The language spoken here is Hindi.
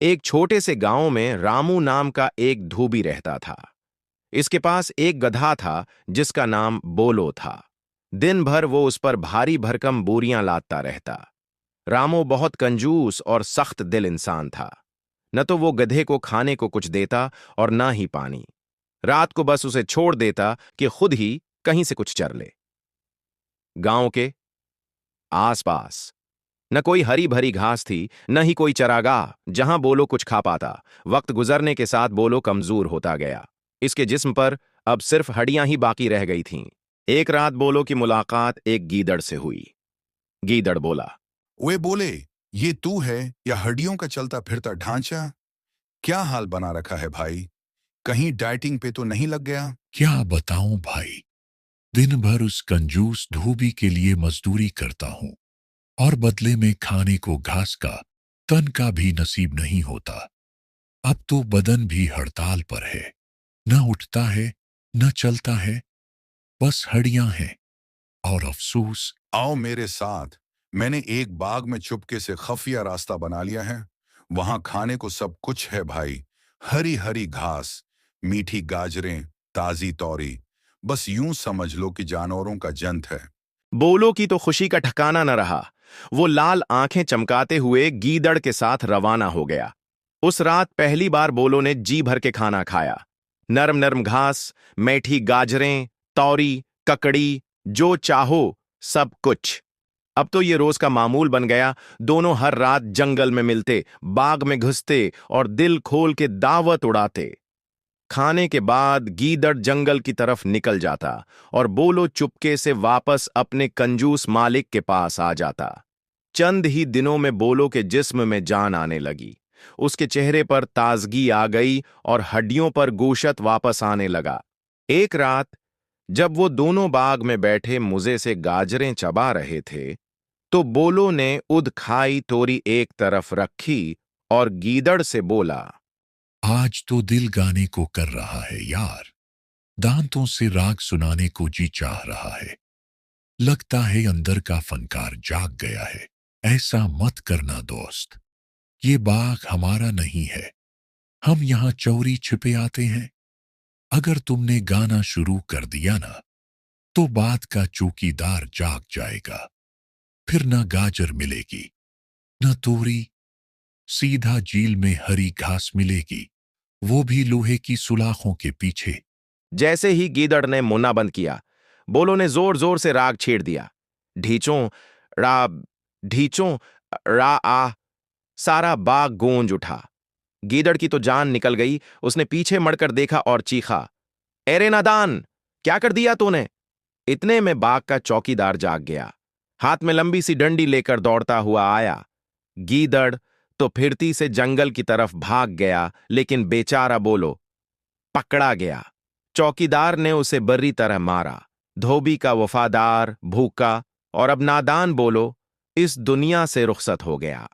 एक छोटे से गांव में रामू नाम का एक धोबी रहता था। इसके पास एक गधा था जिसका नाम बोलो था। दिन भर वो उस पर भारी भरकम बोरियां लादता रहता। रामू बहुत कंजूस और सख्त दिल इंसान था। न तो वो गधे को खाने को कुछ देता और ना ही पानी। रात को बस उसे छोड़ देता कि खुद ही कहीं से कुछ चर ले। गांव के आसपास न कोई हरी भरी घास थी, न ही कोई चरागाह जहां बोलो कुछ खा पाता। वक्त गुजरने के साथ बोलो कमजोर होता गया। इसके जिस्म पर अब सिर्फ हड्डियां ही बाकी रह गई थीं। एक रात बोलो की मुलाकात एक गीदड़ से हुई। गीदड़ बोला, वे बोले, ये तू है या हड्डियों का चलता फिरता ढांचा? क्या हाल बना रखा है भाई? कहीं डाइटिंग पे तो नहीं लग गया? क्या बताऊं भाई, दिन भर उस कंजूस धोबी के लिए मजदूरी करता हूं और बदले में खाने को घास का तन का भी नसीब नहीं होता। अब तो बदन भी हड़ताल पर है, न उठता है न चलता है, बस हड्डियां हैं और अफसोस। आओ मेरे साथ। मैंने एक बाग में चुपके से खफिया रास्ता बना लिया है। वहां खाने को सब कुछ है भाई। हरी हरी घास, मीठी गाजरें, ताजी तौरी। बस यूं समझ लो कि जानवरों का जंत है। बोलो की तो खुशी का ठिकाना न रहा। वो लाल आंखें चमकाते हुए गीदड़ के साथ रवाना हो गया। उस रात पहली बार बोलो ने जी भर के खाना खाया। नरम नरम घास, मीठी गाजरें, तौरी, ककड़ी, जो चाहो सब कुछ। अब तो ये रोज का मामूल बन गया। दोनों हर रात जंगल में मिलते, बाग में घुसते और दिल खोल के दावत उड़ाते। खाने के बाद गीदड़ जंगल की तरफ निकल जाता और बोलो चुपके से वापस अपने कंजूस मालिक के पास आ जाता। चंद ही दिनों में बोलो के जिस्म में जान आने लगी। उसके चेहरे पर ताजगी आ गई और हड्डियों पर गोशत वापस आने लगा। एक रात जब वो दोनों बाग में बैठे मुझे से गाजरें चबा रहे थे, तो बोलो ने उद खाई तोरी एक तरफ रखी और गीदड़ से बोला, आज तो दिल गाने को कर रहा है यार, दांतों से राग सुनाने को जी चाह रहा है। लगता है अंदर का फनकार जाग गया है। ऐसा मत करना दोस्त, ये बाग हमारा नहीं है। हम यहाँ चौरी छिपे आते हैं। अगर तुमने गाना शुरू कर दिया ना, तो बात का चौकीदार जाग जाएगा। फिर ना गाजर मिलेगी न तोरी, सीधा झील में हरी घास मिलेगी, वो भी लोहे की सुलाखों के पीछे। जैसे ही गीदड़ ने मुन्ना बंद किया, बोलो ने जोर जोर से राग छेड़ दिया। ढींचों रा ढींचों रा आ। सारा बाग गूंज उठा। गीदड़ की तो जान निकल गई। उसने पीछे मड़कर देखा और चीखा, एरे नादान, क्या कर दिया तूने? इतने में बाग का चौकीदार जाग गया। हाथ में लंबी सी डंडी लेकर दौड़ता हुआ आया। गीदड़ तो फिरती से जंगल की तरफ भाग गया, लेकिन बेचारा बोलो पकड़ा गया। चौकीदार ने उसे बर्री तरह मारा। धोबी का वफादार, भूखा और अब नादान बोलो इस दुनिया से रुखसत हो गया।